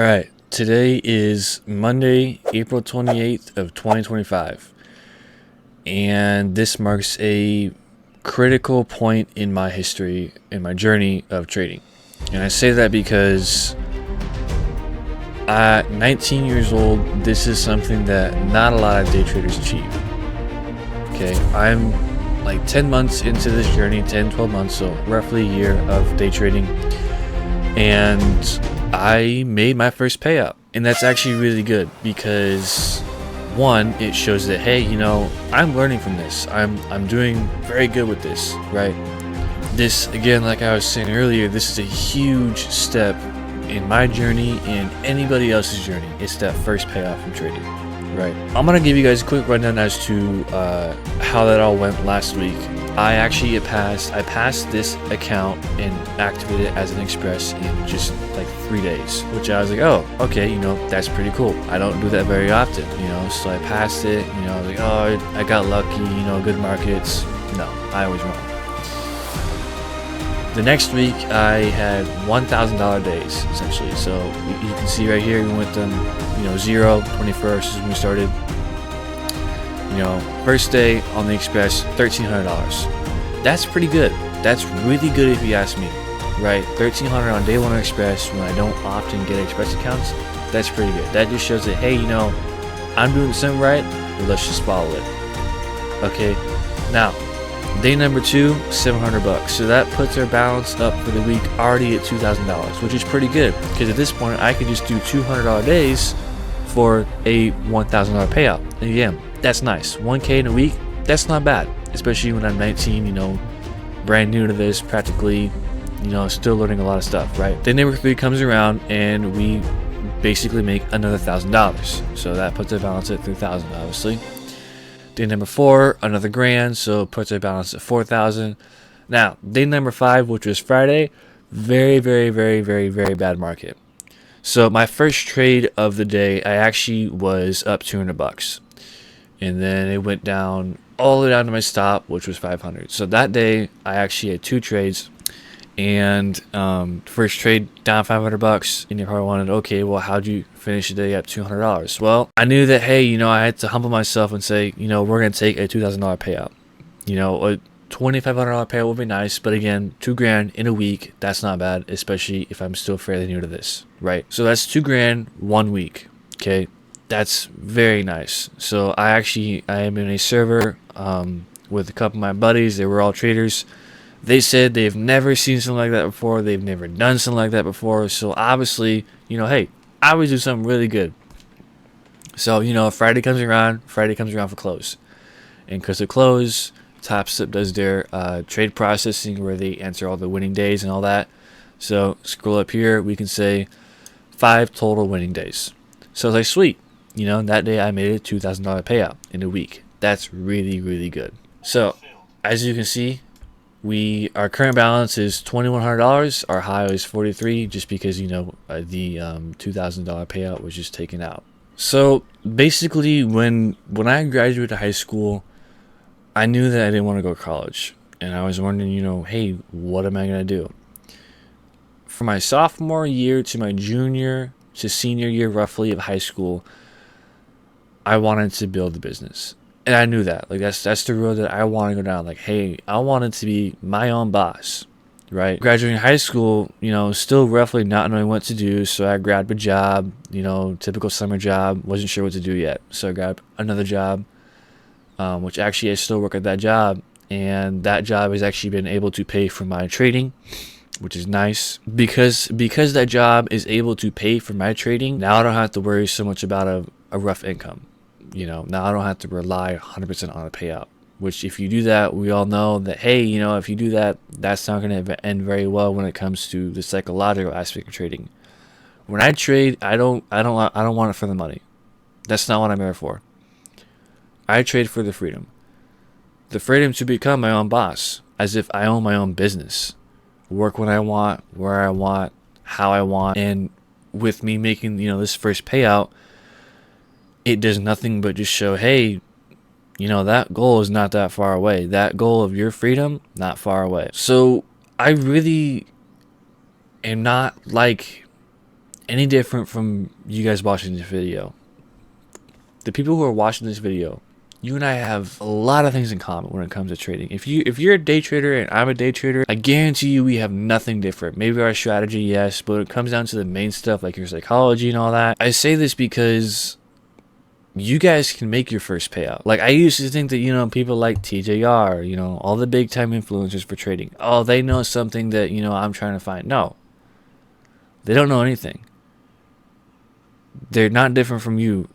All right, today is Monday, April 28th of 2025, and this marks a critical point in my history, in my journey of trading. And I say that because at 19 years old, this is something that not a lot of day traders achieve. Okay, I'm like 10 months into this journey, 10, 12 months, so roughly a year of day trading, and I made my first payout. And that's actually really good because one, it shows that hey, I'm learning from this. I'm doing very good with this, right? This again, like I was saying earlier, this is a huge step in my journey and anybody else's journey. It's that first payout from trading, right? I'm gonna give you guys a quick rundown as to how that all went last week. I passed this account and activated it as an express in just like 3 days, which I was like, oh, okay, that's pretty cool. I don't do that very often, so I passed it, I was like, oh, I got lucky, good markets. No, I was wrong. The next week I had $1,000 days essentially. So you can see right here we went from 0, 21st is when we started. First day on the express, $1,300. That's pretty good. That's really good if you ask me, right? $1,300 on day one on express when I don't often get express accounts. That's pretty good. That just shows that hey, I'm doing something right. But let's just follow it. Okay. Now, day number 2, $700. So that puts our balance up for the week already at $2,000, which is pretty good because at this point I could just do $200 days for a $1,000 payout. And again, that's nice. 1K in a week, that's not bad, especially when I'm 19, brand new to this, practically, still learning a lot of stuff, right? Day number 3 comes around and we basically make another $1,000. So that puts our balance at $3,000, obviously. Day number 4, another grand, so puts our balance at $4,000. Now, day number 5, which was Friday, very, very, very, very, very bad market. So my first trade of the day, I actually was up $200. And then it went down all the way down to my stop, which was $500. So that day, I actually had 2 trades. And first trade down $500, and you're probably wondering, okay, well, how'd you finish the day up $200? Well, I knew that, hey, I had to humble myself and say, we're going to take a $2,000 payout. A $2,500 payout would be nice, but again, $2,000 in a week, that's not bad, especially if I'm still fairly new to this, right? So that's $2,000 1 week, okay? That's very nice. So I am in a server with a couple of my buddies. They were all traders. They said they've never seen something like that before. They've never done something like that before. So obviously, hey, I always do something really good. So, Friday comes around for close. And because of close, TopStep does their trade processing where they enter all the winning days and all that. So scroll up here, we can say 5 total winning days. So I was like, sweet. That day I made a $2,000 payout in a week. That's really, really good. So as you can see, our current balance is $2,100. Our high is 43, just because the $2,000 payout was just taken out. So basically, when I graduated high school, I knew that I didn't want to go to college, and I was wondering, hey, what am I gonna do? From my sophomore year to my junior to senior year, roughly, of high school, I wanted to build a business. And I knew that. Like, that's the road that I want to go down. Like, hey, I wanted to be my own boss, right? Graduating high school, still roughly not knowing what to do. So I grabbed a job, typical summer job. Wasn't sure what to do yet. So I grabbed another job, which actually I still work at that job. And that job has actually been able to pay for my trading, which is nice. Because that job is able to pay for my trading, now I don't have to worry so much about a rough income. Now I don't have to rely 100% on a payout, which if you do that, we all know that, hey, if you do that, that's not going to end very well when it comes to the psychological aspect of trading. When I trade, I don't want it for the money. That's not what I'm here for. I trade for the freedom to become my own boss, as if I own my own business, work when I want, where I want, how I want. And with me making, this first payout, it does nothing but just show, hey, that goal is not that far away. That goal of your freedom, not far away. So I really am not like any different from you guys watching this video. The people who are watching this video, you and I have a lot of things in common when it comes to trading. If you're a day trader and I'm a day trader, I guarantee you we have nothing different. Maybe our strategy, yes, but when it comes down to the main stuff like your psychology and all that, I say this because you guys can make your first payout. Like, I used to think that, you know, people like TJR, you know, all the big time influencers for trading, oh, they know something that, you know, I'm trying to find. No, they don't know anything. They're not different from you